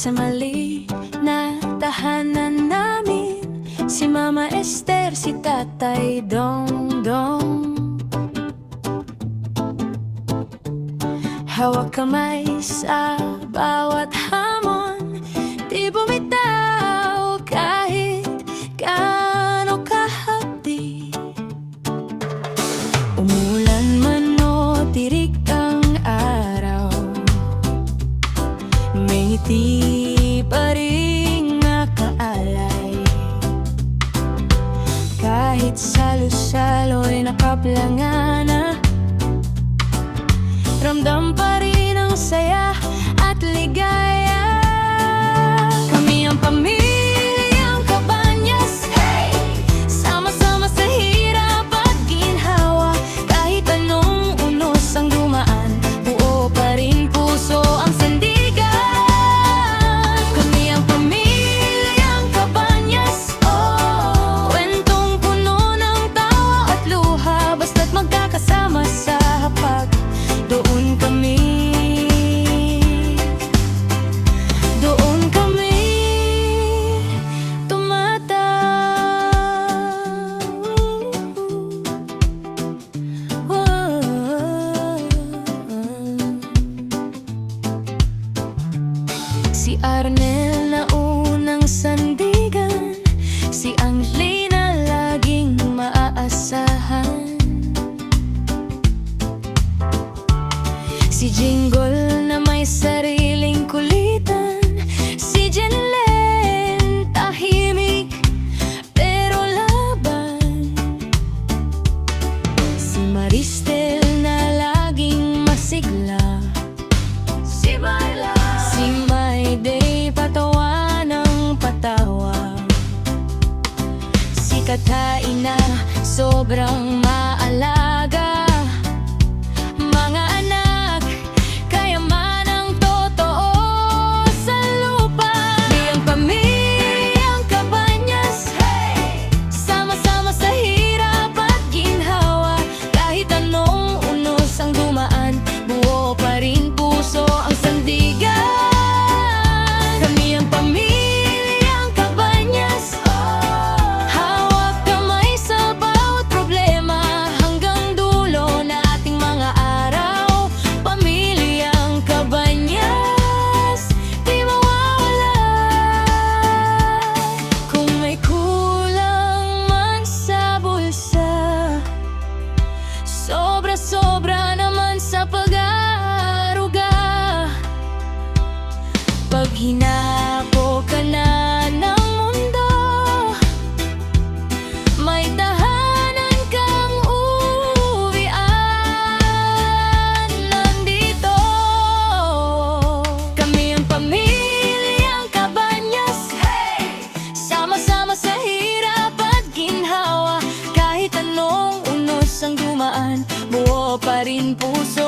sa mali na tahanan namin, si Mama Esther, si Tatay Dongdong. Hawak kamay sa bawat hamon, di bumitaw kahit gaano kahapdi. Umulan man o tirik ang araw, may ngiti pa rin nakaalay. Kahit salo-salo'y nakaplangana, ramdam pa rin ang saya at ligaya. Kami ang pamilyang Cabañas, hey! Sama-sama sa hirap at ginhawa. Kahit anong unos ang dumaan, buo pa rin puso ang sandigan. Kami ang pamilyang Cabañas, oh, kwentong puno ng tawa at luha. Basta't magkakasama sa hapag, doon kami tumataw. Si Arnel na unang sandigan, si Angelina laging maaasahan, si Jingle na may sariling kulitan, si Jenlen tahimik pero laban, si Maristel na laging masigla, si Myla, si Mayday patawa ng patawa, si Katay na sobrang maalaga. Mga anak, kayaman ang totoo sa lupa. Di ang pamilyang Cabañas, hey! Sama-sama sa hirap at ginhawa. Kahit anong unos ang dumaan, buo pa rin puso ang sandigan. Kami ang pamilyang Cabañas, oh, hawak kamay sa bawat problema, hanggang dulo na ating mga araw. Pamilyang Cabañas, di mawawala. Kung may kulang man sa bulsa, sobra-sobra naman sa pag-aaruga. Pag hinako ka na ng mundo, may tahanan kang uuwian. Nandito kami ang pamilyang Cabañas, hey! Sama-sama sa hirap at ginhawa. Kahit anong unos ang dumaan, buo pa rin puso